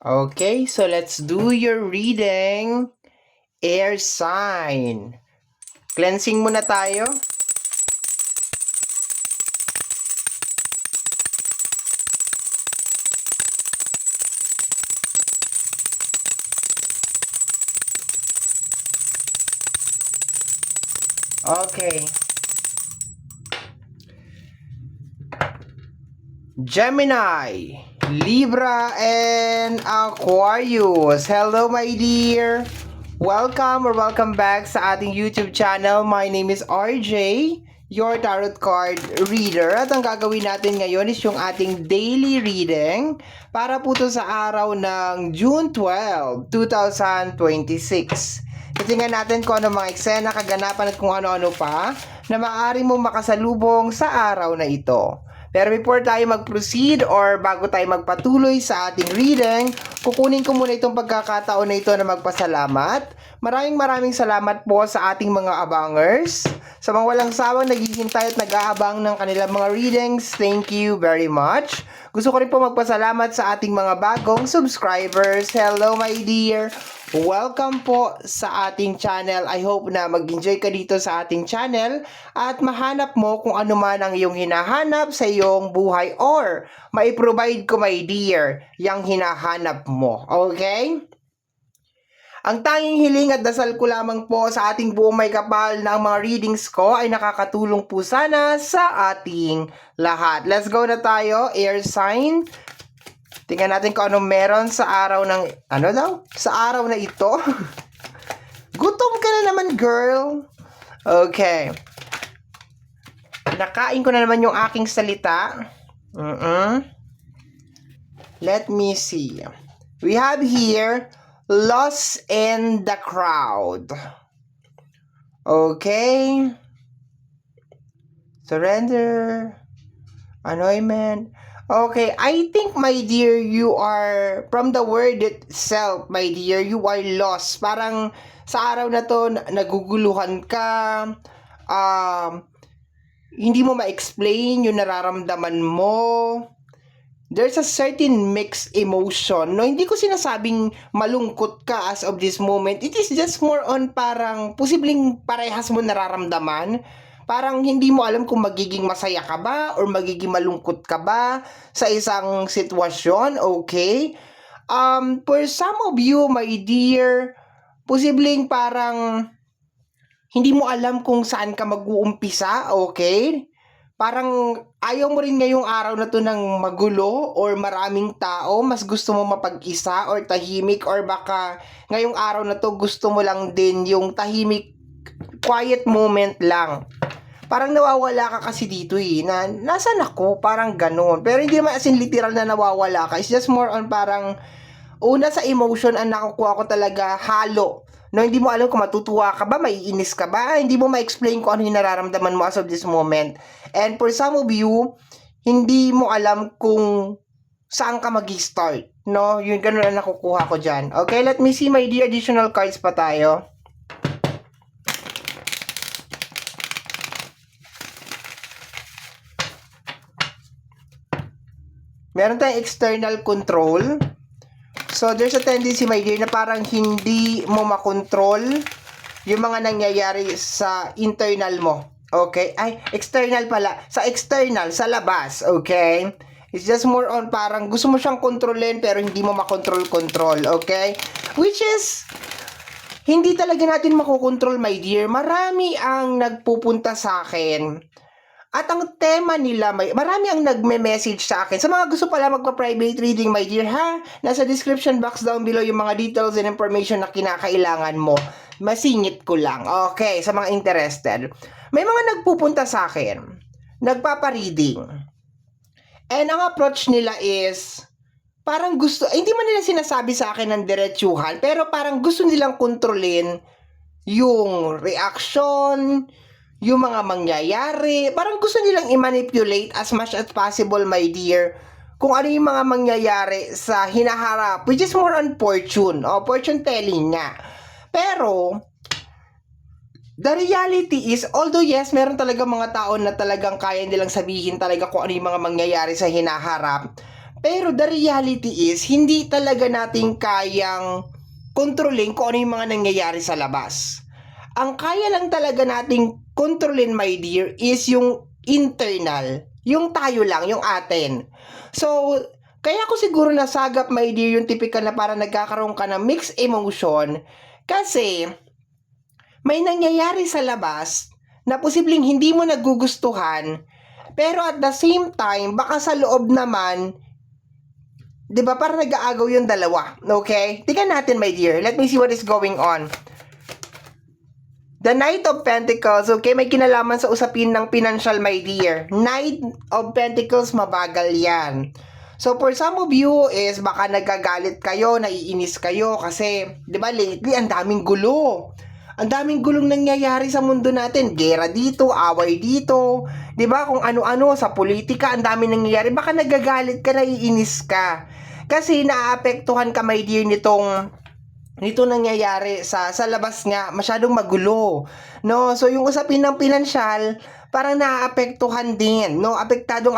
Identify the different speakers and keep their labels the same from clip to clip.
Speaker 1: Okay, so let's do your reading. Air sign. Cleansing muna tayo. Okay. Gemini, Libra, and Aquarius. Hello, my dear. Welcome or welcome back sa ating YouTube channel. My name is RJ, your tarot card reader. At ang gagawin natin ngayon is yung ating daily reading para po to sa araw ng June 12, 2026. Titingnan natin kung ano mga eksena, kaganapan at kung ano-ano pa na maaari mong makasalubong sa araw na ito. Pero before tayo mag-proceed or bago tayo magpatuloy sa ating reading, kukunin ko muna itong pagkakataon na ito na magpasalamat. Maraming salamat po sa ating mga abangers. Sa mga walang sawang naghihintay at nag-aabang ng kanilang mga readings, thank you very much. Gusto ko rin po magpasalamat sa ating mga bagong subscribers. Hello my dear! Welcome po sa ating channel. I hope na mag-enjoy ka dito sa ating channel at mahanap mo kung ano man ang iyong hinahanap sa iyong buhay or mai-provide ko, my dear, yung hinahanap mo. Okay? Ang tanging hiling at dasal ko lamang po sa ating buong may kapal na ang mga readings ko ay nakakatulong po sana sa ating lahat. Let's go na tayo. Air sign. Tingnan natin kung anong meron sa araw ng, Sa araw na ito. Gutom ka na naman, girl. Okay. Nakain ko na naman yung aking salita. Let me see. We have here, lost in the crowd. Okay. Surrender. Annoyment. Okay, I think, my dear, you are, from the word itself, my dear, you are lost. Parang sa araw na to, naguguluhan ka, hindi mo ma-explain yung nararamdaman mo. There's a certain mixed emotion. No, hindi ko sinasabing malungkot ka as of this moment. It is just more on parang posibleng parehas mo nararamdaman. Parang hindi mo alam kung magiging masaya ka ba or magiging malungkot ka ba sa isang sitwasyon, okay? For some of you, my dear, posibleng parang hindi mo alam kung saan ka mag-uumpisa, okay? Parang ayaw mo rin ngayong araw na to ng magulo or maraming tao, mas gusto mo mapag-isa or tahimik, or baka ngayong araw na to gusto mo lang din yung tahimik, quiet moment lang. Parang nawawala ka kasi dito na nasan ako, parang ganun. Pero hindi naman as in literal na nawawala ka. It's just more on parang una sa emotion ang nakukuha ko talaga halo. No, hindi mo alam kung matutuwa ka ba, maiinis ka ba, hindi mo ma-explain kung ano yung nararamdaman mo as of this moment. And for some of you, hindi mo alam kung saan ka mag-start. No, yun ganun ang nakukuha ko dyan. Okay, let me see, my dear, additional cards pa tayo. Meron tayong external control. So, there's a tendency, my dear, na parang hindi mo makontrol yung mga nangyayari sa internal mo. Okay? Ay, external pala. Sa external, sa labas. Okay? It's just more on parang gusto mo siyang kontrolin pero hindi mo makontrol-control. Okay? Which is, hindi talaga natin makokontrol, my dear. Marami ang nagpupunta sa akin. At ang tema nila, marami ang nagme-message sa akin. Sa mga gusto pala magpa-private reading, my dear, ha? Nasa description box down below yung mga details and information na kinakailangan mo. Masingit ko lang. Okay, sa mga interested. May mga nagpupunta sa akin. Nagpapa-reading. And ang approach nila is, parang gusto, hindi man nila sinasabi sa akin ng diretsuhan, pero parang gusto nilang kontrolin yung reaction, yung mga mangyayari. Parang gusto nilang i-manipulate as much as possible, my dear, kung ano yung mga mangyayari sa hinaharap, which is more on fortune, o fortune telling nga. Pero, the reality is, although yes, meron talaga mga tao na talagang kaya nilang sabihin talaga kung ano yung mga mangyayari sa hinaharap, Pero the reality is, hindi talaga natin kayang kontrolin kung ano yung mga nangyayari sa labas. Ang kaya lang talaga nating kontrolin, my dear, is yung internal. Yung tayo lang, yung atin. So, kaya ko siguro nasagap, my dear, yung typical na para nagkakaroon ka ng mixed emotion kasi may nangyayari sa labas na posibleng hindi mo nagugustuhan, pero at the same time, baka sa loob naman, 'di ba, para nag-aagaw yung dalawa. Okay? Tingnan natin, my dear. Let me see what is going on. The Knight of Pentacles, okay, may kinalaman sa usapin ng financial, my dear. Knight of Pentacles, mabagal yan. So, for some of you is baka nagagalit kayo, naiinis kayo kasi, di ba, lately, ang daming gulo. Ang daming gulong nangyayari sa mundo natin. Gera dito, away dito, di ba, kung ano-ano, sa politika, ang daming nangyayari. Baka nagagalit ka, naiinis ka. Kasi naaapektuhan ka, my dear, nito nangyayari sa labas nga, masyadong magulo, no? So yung usapin ng pinansyal, parang naaapektuhan din, no? Apektado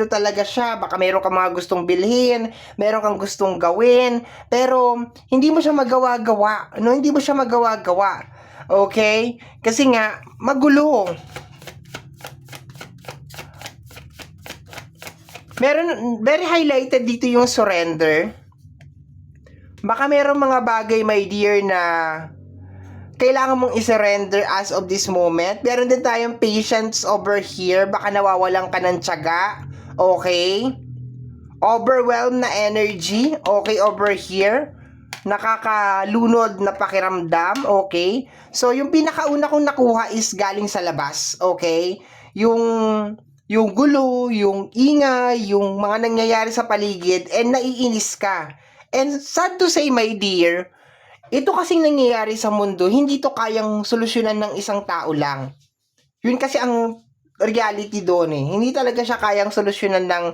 Speaker 1: talaga siya. Baka meron kang mga gustong bilhin, meron kang gustong gawin, pero hindi mo siya magawa-gawa, no? Hindi mo siya magawa-gawa. Okay? Kasi nga magulo. Meron very highlighted dito yung surrender. Baka merong mga bagay, my dear, na kailangan mong i-surrender as of this moment. Meron din tayong patience over here. Baka nawawalan ka ng tiyaga. Okay? Overwhelmed na energy. Okay, over here. Nakakalunod na pakiramdam. Okay? So, yung pinakauna kong nakuha is galing sa labas. Okay? Yung gulo, yung ingay, yung mga nangyayari sa paligid, and naiinis ka. And sad to say, my dear, ito kasing nangyayari sa mundo, hindi to kayang solusyonan ng isang tao lang. Yun kasi ang reality doon eh. Hindi talaga siya kayang solusyonan ng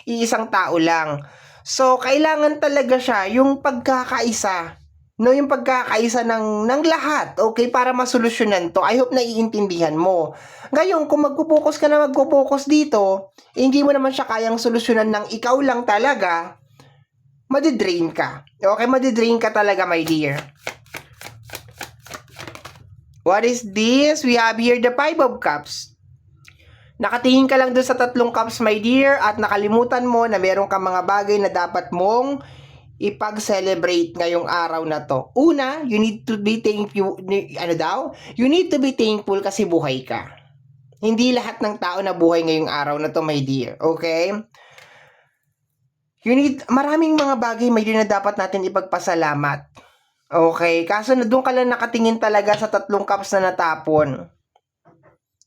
Speaker 1: iisang tao lang. So, kailangan talaga siya yung pagkakaisa. No, yung pagkakaisa ng lahat, okay, para masolusyonan to. I hope naiintindihan mo. Ngayon, kung magpo-focus ka na magpo-focus dito, hindi mo naman siya kayang solusyonan ng ikaw lang talaga, madidrain ka. Okay, madidrain ka talaga, my dear. What is this? We have here the 5 of Cups. Nakatingin ka lang doon sa 3 cups, my dear, at nakalimutan mo na meron kang mga bagay na dapat mong ipag-celebrate ngayong araw na to. Una, you need to be thankful. You need to be thankful kasi buhay ka. Hindi lahat ng tao na buhay ngayong araw na to, my dear. Okay? Maraming mga bagay, my dear, na dapat natin ipagpasalamat. Okay? Kaso na doon ka lang nakatingin talaga sa 3 cups na natapon.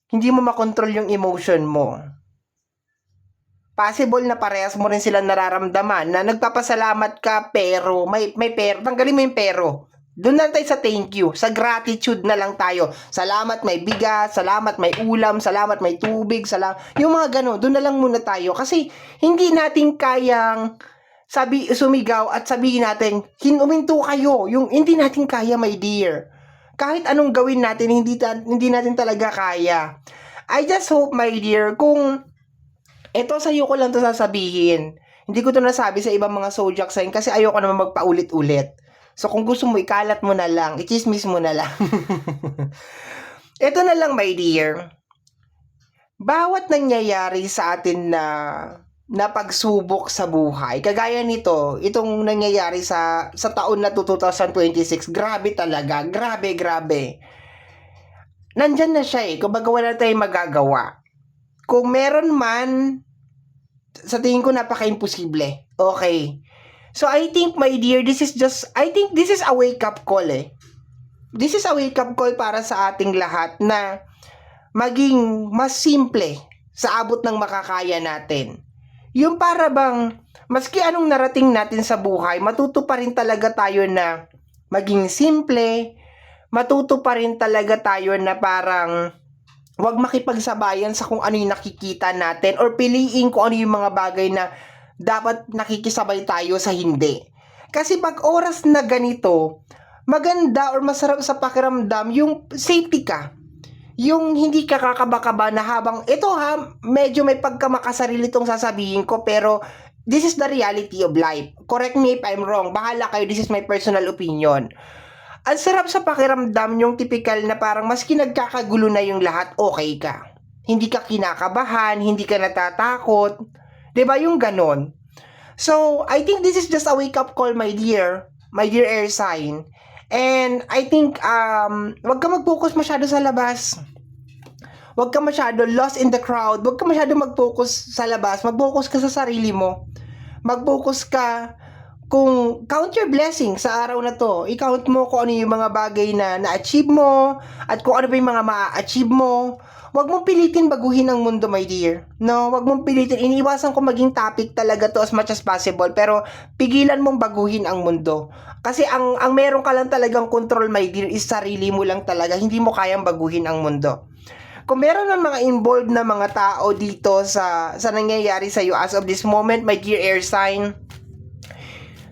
Speaker 1: Hindi mo makontrol yung emotion mo. Possible na parehas mo rin silang nararamdaman na nagpapasalamat ka pero may pero. Tanggalin mo yung pero. Doon na tayo sa thank you. Sa gratitude na lang tayo. Salamat may bigas, salamat may ulam, salamat may tubig, yung mga gano'n, doon na lang muna tayo. Kasi hindi natin kayang sumigaw at sabihin natin, uminto kayo. Yung hindi natin kaya, my dear. Kahit anong gawin natin, hindi natin talaga kaya. I just hope, my dear, kung ito sa'yo ko lang to sasabihin. Hindi ko to nasabi sa ibang mga zodiac sign kasi ayoko naman magpaulit-ulit. So, kung gusto mo, ikalat mo na lang. I-chismis mo na lang. Ito na lang, my dear. Bawat nangyayari sa atin na pagsubok sa buhay, kagaya nito, itong nangyayari sa taon na 2026, grabe talaga. Grabe. Nandyan na siya eh. Kumbaga wala tayong magagawa. Kung meron man, sa tingin ko napaka-imposible. Okay. So, I think, my dear, this is a wake-up call eh. This is a wake-up call para sa ating lahat na maging mas simple sa abot ng makakaya natin. Yung para bang, maski anong narating natin sa buhay, matuto pa rin talaga tayo na maging simple, matuto pa rin talaga tayo na parang wag makipagsabayan sa kung ano yung nakikita natin or piliin kung ano yung mga bagay na dapat nakikisabay tayo sa hindi. Kasi pag oras na ganito, maganda or masarap sa pakiramdam yung safety ka. Yung hindi ka kakaba-kaba na habang, ito ha, medyo may pagkamakasarili itong sasabihin ko, pero this is the reality of life. Correct me if I'm wrong. Bahala kayo, this is my personal opinion. Ang sarap sa pakiramdam yung typical na parang maski nagkakagulo na yung lahat, okay ka. Hindi ka kinakabahan, hindi ka natatakot. 'Di ba yung ganon? So, I think this is just a wake-up call, my dear air sign. And I think, wag ka mag-focus masyado sa labas. Wag ka masyado lost in the crowd. Wag ka masyado mag-focus sa labas. Mag-focus ka sa sarili mo. Mag-focus ka kung count your blessings sa araw na to. I-count mo kung ano yung mga bagay na na-achieve mo at kung ano ba yung mga ma-achieve mo. Wag mong pilitin baguhin ang mundo, my dear. No, wag mong pilitin. Iniiwasan ko maging topic talaga to as much as possible, pero pigilan mong baguhin ang mundo. Kasi ang meron ka lang talagang control, my dear, is sarili mo lang talaga. Hindi mo kayang baguhin ang mundo. Kung meron ng mga involved na mga tao dito sa nangyayari sa iyo as of this moment, my dear air sign,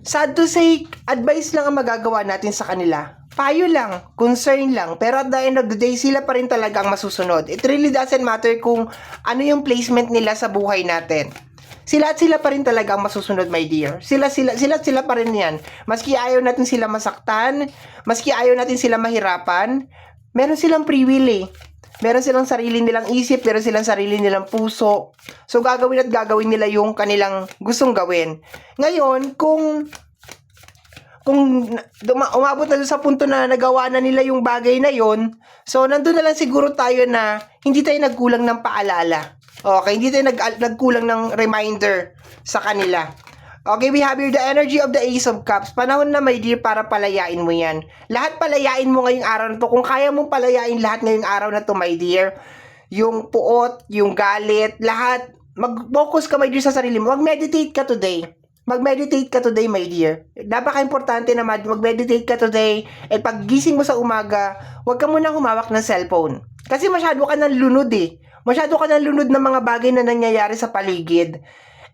Speaker 1: sad to say, advice lang ang magagawa natin sa kanila. Payo lang, concern lang, pero at the end of the day, sila pa rin talaga ang masusunod. It really doesn't matter kung ano yung placement nila sa buhay natin. Sila pa rin talaga ang masusunod, my dear. Sila pa rin yan. Maski ayaw natin sila masaktan, maski ayaw natin sila mahirapan, meron silang free will eh. Meron silang sarili nilang isip, meron silang sarili nilang puso. So, gagawin nila yung kanilang gustong gawin. Ngayon, kung umabot na doon sa punto na nagawa na nila yung bagay na yon, so nandun na lang siguro tayo na hindi tayo nagkulang ng paalala. Okay, hindi tayo nagkulang ng reminder sa kanila. Okay, we have here the energy of the Ace of Cups. Panahon na, my dear, para palayain mo yan. Lahat palayain mo ngayong araw na to. Kung kaya mong palayain lahat ngayong araw na to, my dear, yung puot, yung galit, lahat, mag-focus ka, my dear, sa sarili mo. Mag-meditate ka today. Mag-meditate ka today, my dear. Napaka-importante na mag-meditate ka today. At pag gising mo sa umaga, huwag ka muna humawak ng cellphone. Kasi masyado ka nang lunod eh. Masyado ka nang lunod ng mga bagay na nangyayari sa paligid.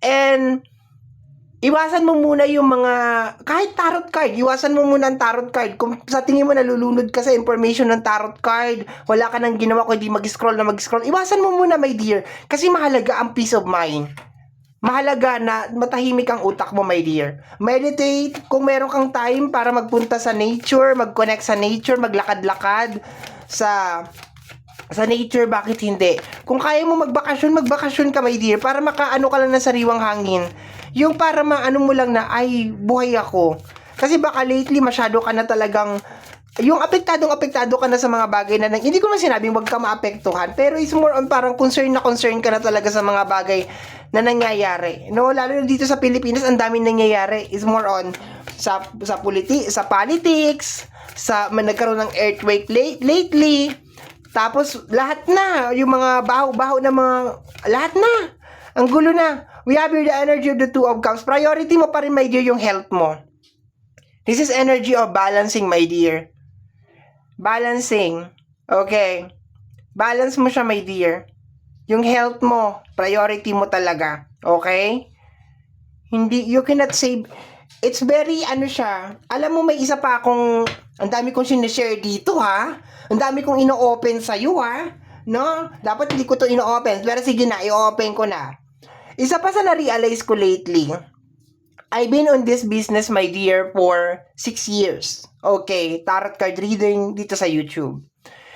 Speaker 1: And iwasan mo muna yung mga, kahit tarot card, iwasan mo muna ang tarot card. Kung sa tingin mo nalulunod ka sa information ng tarot card, wala ka nang ginawa kundi mag-scroll, iwasan mo muna, my dear. Kasi mahalaga ang peace of mind. Mahalaga na matahimik ang utak mo, my dear. Meditate kung meron kang time para magpunta sa nature, mag-connect sa nature, maglakad-lakad sa nature, bakit hindi? Kung kaya mo magbakasyon ka, my dear, para makaano ka lang ng sariwang hangin. Yung para maano mo lang na, ay, buhay ako. Kasi baka lately, masyado ka na talagang, yung apektado ka na sa mga bagay na, hindi ko man sinabing wag ka maapektuhan, pero it's more on parang concern ka na talaga sa mga bagay na nangyayari. No, lalo na dito sa Pilipinas, ang daming nangyayari. It's more on sa politics, nagkaroon ng earthquake lately. Tapos lahat na, yung mga baho na mga, lahat na. Ang gulo na. We have here the energy of the Two of Cups. Priority mo pa rin, my dear, yung health mo. This is energy of balancing, my dear. Balancing. Okay. Balance mo siya, my dear. Yung health mo, priority mo talaga. Okay? Hindi, you cannot save. It's very, alam mo, may isa pa akong, ang dami kong sinishare dito, ha? Ang dami kong ino-open sa'yo, ha? No? Dapat hindi ko to ino-open. Pero sige na, i-open ko na. Isa pa sa na-realize ko lately, I've been on this business, my dear, for 6 years. Okay, tarot card reading dito sa YouTube.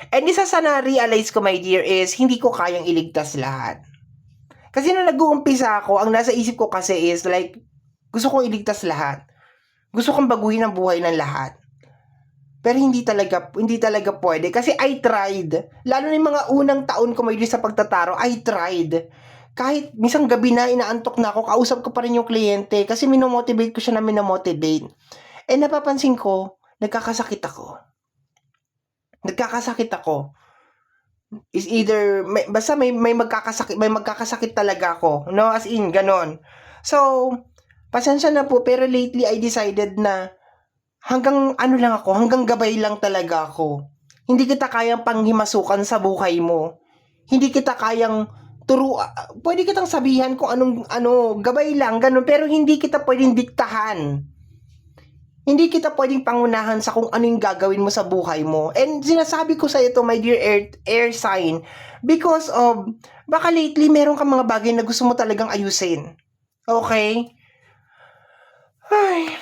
Speaker 1: And isa sa na-realize ko, my dear, is hindi ko kayang iligtas lahat. Kasi nung nag-uumpisa ako, ang nasa isip ko kasi is like, gusto kong iligtas lahat. Gusto kong baguhin ang buhay ng lahat. Pero hindi talaga pwede. Kasi I tried. Lalo na yung mga unang taon ko, my dear, sa pagtataro, I tried. Kahit misang gabi na, inaantok na ako, kausap ko pa rin yung kliyente kasi minomotivate ko siya na minomotivate. Eh napapansin ko, nagkakasakit ako. Is either, basta may magkakasakit talaga ako. No? As in, ganon. So, pasensya na po, pero lately I decided na hanggang gabay lang talaga ako. Hindi kita kayang panghimasukan sa buhay mo. Hindi kita kayang pwede kitang sabihan kung gabay lang, ganun, pero hindi kita pwedeng diktahan. Hindi kita pwedeng pangunahan sa kung ano yung gagawin mo sa buhay mo. And sinasabi ko sa ito, my dear air sign, because of, baka lately meron kang mga bagay na gusto mo talagang ayusin. Okay? Ay.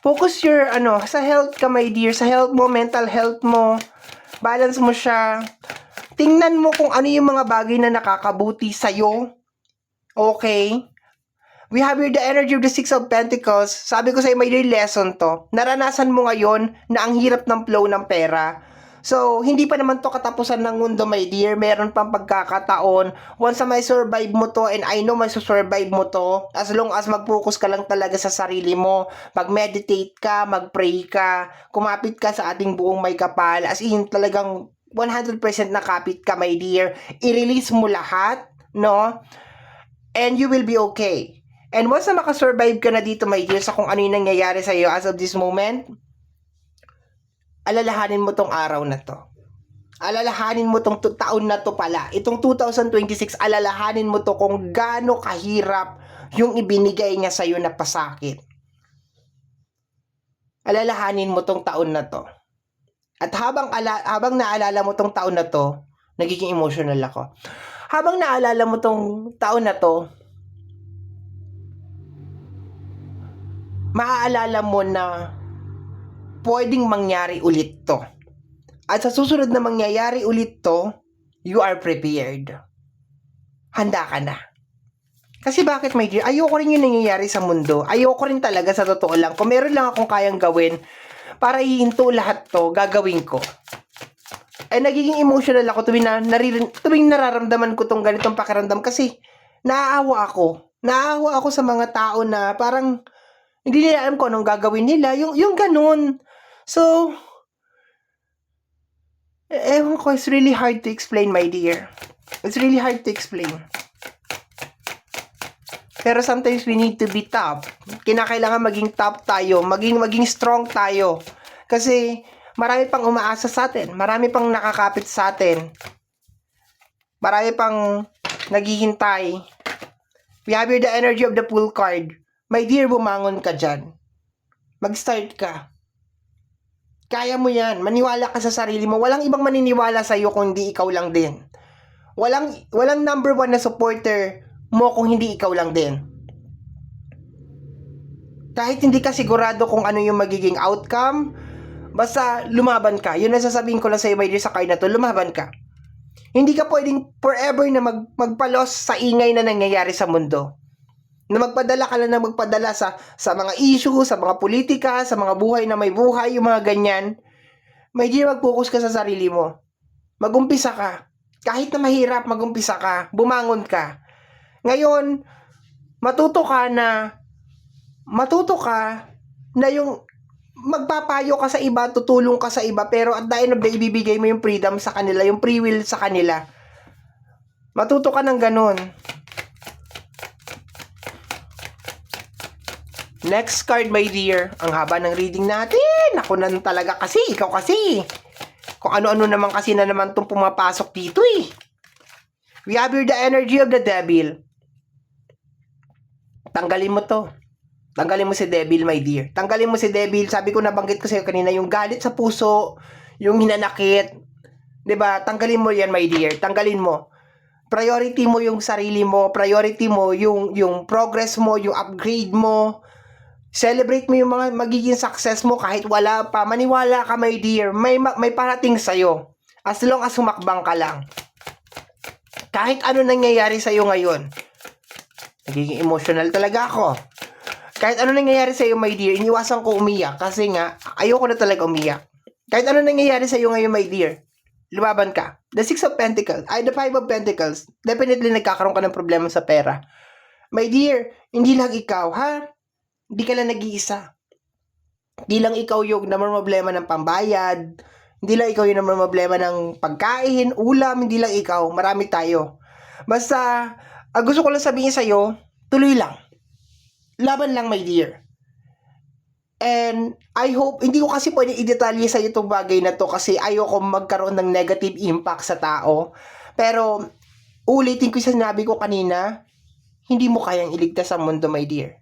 Speaker 1: Focus your, sa health ka, my dear. Sa health mo, mental health mo. Balance mo siya. Tingnan mo kung ano yung mga bagay na nakakabuti sa'yo. Okay? We have here the energy of the Six of Pentacles. Sabi ko sa'yo, may lesson to. Naranasan mo ngayon na ang hirap ng flow ng pera. So, hindi pa naman to katapusan ng mundo, my dear. Meron pang pagkakataon. Once na may survive mo to, and I know may survive mo to, as long as mag-focus ka lang talaga sa sarili mo, mag-meditate ka, mag-pray ka, kumapit ka sa ating buong may kapal, as in talagang 100% nakapit ka, my dear. I-release mo lahat, no? And you will be okay. And once na makasurvive ka na dito, my dear, sa kung ano yung nangyayari sa iyo as of this moment, alalahanin mo tong araw na to. Alalahanin mo tong taon na to pala. Itong 2026, alalahanin mo to kung gaano kahirap yung ibinigay niya sa iyo na pasakit. Alalahanin mo tong taon na to. At habang naalala mo tong taon na to, nagiging emotional ako. Habang naalala mo tong taon na to, maaalala mo na pwedeng mangyari ulit to. At sa susunod na mangyayari ulit to, you are prepared. Handa ka na. Kasi bakit, my dear? Ayoko rin yung nangyayari sa mundo. Ayoko rin talaga, sa totoo lang. Kung meron lang akong kayang gawin para ihinto lahat to, gagawin ko. Ay nagiging emotional ako tuwing nararamdaman ko tong ganitong pakiramdam kasi naaawa ako. Naaawa ako sa mga tao na parang hindi nila alam kung anong gagawin nila. Yung ganun. So, ewan ko, it's really hard to explain, my dear. It's really hard to explain. Pero sometimes we need to be tough. Kinakailangan maging tough tayo. Maging strong tayo. Kasi marami pang umaasa sa atin. Marami pang nakakapit sa atin. Marami pang naghihintay. We have here the energy of the Fool card. My dear, bumangon ka dyan. Mag-start ka. Kaya mo yan. Maniwala ka sa sarili mo. Walang ibang maniniwala sa'yo kung hindi ikaw lang din. Walang number one na supporter mo kung hindi ikaw lang din. Kahit hindi ka sigurado kung ano yung magiging outcome, basta lumaban ka. Yun ang sasabihin ko lang sa'yo, my dear, sa card na to. Lumaban ka. Hindi ka pwedeng forever na magpalos sa ingay na nangyayari sa mundo. Na magpadala ka lang na magpadala sa mga issue, sa mga politika, sa mga buhay na may buhay, yung mga ganyan. May dear, mag-focus ka sa sarili mo. Mag-umpisa ka. Kahit na mahirap, mag-umpisa ka. Bumangon ka. Ngayon, matuto ka na yung magpapayo ka sa iba, tutulong ka sa iba, pero at the end of the day, ibibigay mo yung freedom sa kanila, yung free will sa kanila. Matuto ka ng ganun. Next card, my dear. Ang haba ng reading natin. Ako na talaga kasi. Ikaw kasi. Kung ano-ano naman kasi na naman itong pumapasok dito eh. We have here the energy of the devil. Tanggalin mo to. Tanggalin mo si devil, my dear. Tanggalin mo si devil. Sabi ko, nabanggit ko sa'yo kanina, yung galit sa puso, yung hinanakit. 'Di ba? Tanggalin mo yan, my dear. Tanggalin mo. Priority mo yung sarili mo. Priority mo yung progress mo, yung upgrade mo. Celebrate mo yung mga magiging success mo kahit wala pa. Maniwala ka, my dear. May parating sa'yo. As long as sumakbang ka lang. Kahit ano nangyayari sa'yo ngayon. Nagiging emotional talaga ako. Kahit ano nangyayari sa'yo, my dear, iniwasan ko umiyak. Kasi nga, ayoko na talaga umiyak. Kahit ano nangyayari sa'yo ngayon, my dear, lumaban ka. The Six of Pentacles, the Five of Pentacles, definitely nagkakaroon ka ng problema sa pera. My dear, hindi lang ikaw, ha? Hindi ka lang nag-iisa. Hindi lang ikaw yung problema ng pambayad. Hindi lang ikaw yung problema ng pagkain, ulam. Hindi lang ikaw. Marami tayo. Basta, gusto ko lang sabihin sa'yo, tuloy lang. Laban lang, my dear. And I hope, hindi ko kasi pwede i-detalye sa'yo itong bagay na to kasi ayoko magkaroon ng negative impact sa tao. Pero, ulitin ko yung sinabi ko kanina, hindi mo kayang iligtas ang mundo, my dear.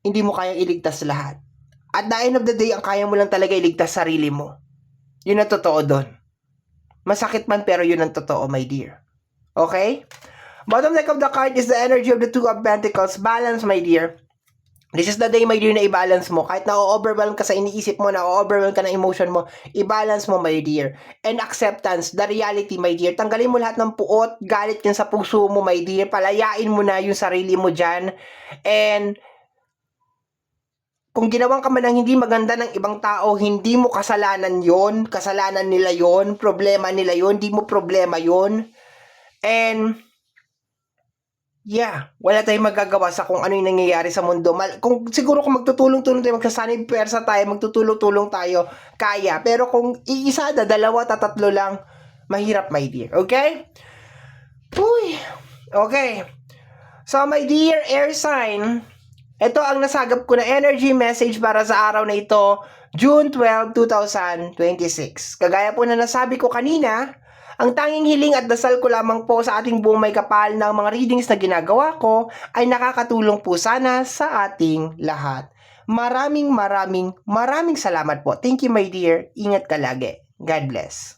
Speaker 1: Hindi mo kayang iligtas lahat. At the end of the day, ang kaya mo lang talaga iligtas sarili mo. Yun ang totoo doon. Masakit man pero yun ang totoo, my dear. Okay? Bottom deck of the card is the energy of the Two of Pentacles. Balance, my dear. This is the day, my dear, na i-balance mo. Kahit na-overwhelm ka sa iniisip mo, na-overwhelm ka na emotion mo, i-balance mo, my dear. And acceptance, the reality, my dear. Tanggalin mo lahat ng puot, galit yan sa puso mo, my dear. Palayain mo na yung sarili mo dyan. And kung ginawang ka man ng hindi maganda ng ibang tao, hindi mo kasalanan yon, kasalanan nila yon, problema nila yon, hindi mo problema yon. And yeah, wala tayong magagawa sa kung ano yung nangyayari sa mundo. Kung siguro kung magtutulong-tulong tayo, magsasanib persa tayo, magtutulong-tulong tayo, kaya. Pero kung iisa, dalawa, tatlo lang, mahirap, my dear. Okay? Uy. Okay. So, my dear air sign, ito ang nasagap ko na energy message para sa araw na ito, June 12, 2026. Kagaya po na nasabi ko kanina, ang tanging hiling at dasal ko lamang po sa ating buong may kapal ng mga readings na ginagawa ko ay nakakatulong po sana sa ating lahat. Maraming salamat po. Thank you, my dear. Ingat ka lagi. God bless.